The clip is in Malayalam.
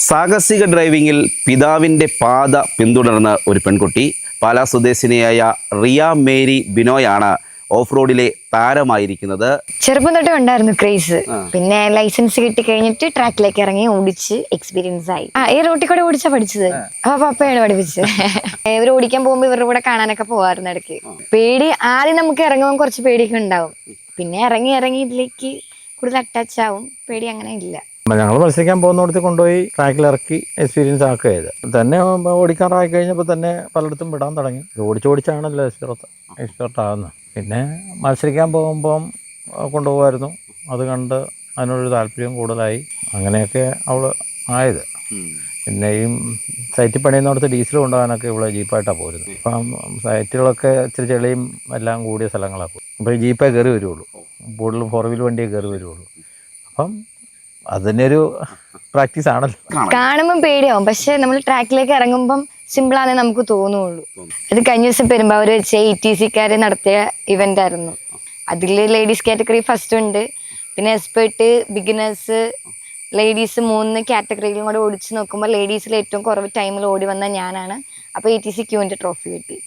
സാഹസിക ഡ്രൈവിങ്ങിൽ പിതാവിൻ്റെ പാത പിന്തുടർന്ന ഒരു പെൺകുട്ടി പാലാ സ്വദേശിനിയായ റിയ മേരി ബിനോയാണ് ഓഫ് റോഡിലെ താരമായിരിക്കുന്നത്. ചെറുപ്പം തൊട്ടേ ഉണ്ടായിരുന്നു ക്രേസ്. പിന്നെ ലൈസൻസ് കിട്ടി കഴിഞ്ഞിട്ട് ട്രാക്കിലേക്ക് ഇറങ്ങി ഓടിച്ച് എക്സ്പീരിയൻസ് ആയി. ഈ റോട്ടിൽ കൂടെ ഓടിച്ചാ പഠിച്ചത്. പപ്പയാണ് പഠിപ്പിച്ചത്. ഇവർ ഓടിക്കാൻ പോകുമ്പോ ഇവരുടെ കൂടെ കാണാനൊക്കെ പോവാറുണ്ട് ഇടയ്ക്ക്. പേടി ആദ്യം നമുക്ക് ഇറങ്ങുമ്പോൾ കുറച്ച് പേടിയൊക്കെ ഉണ്ടാവും. പിന്നെ ഇറങ്ങി ഇതിലേക്ക് കൂടുതൽ അറ്റാച്ച് ആവും. പേടി അങ്ങനെ ഇല്ല. ഞങ്ങൾ മത്സരിക്കാൻ പോകുന്നിടത്ത് കൊണ്ടുപോയി ട്രാക്കിലിറക്കി എക്സ്പീരിയൻസ് ആക്കുക ചെയ്ത് തന്നെ ഓടിക്കാറായി കഴിഞ്ഞപ്പോൾ തന്നെ പലയിടത്തും വിടാൻ തുടങ്ങി. ഓടിച്ചാണല്ലോ എക്സ്പെർട്ട് ആകുന്നത്. പിന്നെ മത്സരിക്കാൻ പോകുമ്പം കൊണ്ടുപോകുമായിരുന്നു. അത് കണ്ട് അതിനോടൊരു താല്പര്യം കൂടുതലായി. അങ്ങനെയൊക്കെ അവൾ ആയത്. പിന്നെ ഈ സൈറ്റിൽ പണിയുന്നിടത്ത് ഡീസൽ കൊണ്ടുപോകാനൊക്കെ ഇവിടെ ജീപ്പായിട്ടാണ് പോരുന്നത്. ഇപ്പം സൈറ്റുകളൊക്കെ ഇച്ചിരി ചെളിയും എല്ലാം കൂടിയ സ്ഥലങ്ങളാണ് പോയി. ഇപ്പോൾ ഈ ജീപ്പേ കയറി വരുള്ളൂ. കൂടുതലും 4 വീൽ വണ്ടിയെ കയറി വരുള്ളൂ. അപ്പം അതിനൊരു പ്രാക്ടീസ് ആണല്ലോ. കാണുമ്പോൾ പേടിയാവും, പക്ഷെ നമ്മൾ ട്രാക്കിലേക്ക് ഇറങ്ങുമ്പം സിമ്പിൾ ആണെന്ന് നമുക്ക് തോന്നുള്ളൂ. അത് കഴിഞ്ഞ ദിവസം പെരുമ്പാവൂർ വെച്ച് ETC നടത്തിയ ഇവന്റ് ആയിരുന്നു. അതിൽ ലേഡീസ് കാറ്റഗറി ഫസ്റ്റ് ഉണ്ട്, പിന്നെ എക്സ്പേർട്ട്, ബിഗിനേഴ്സ്, ലേഡീസ് 3 കാറ്റഗറിയിലും കൂടെ ഓടിച്ച് നോക്കുമ്പോൾ ലേഡീസിൽ ഏറ്റവും കുറവ് ടൈമിൽ ഓടി വന്ന ഞാനാണ്. അപ്പോൾ ETC Q ട്രോഫി കിട്ടി.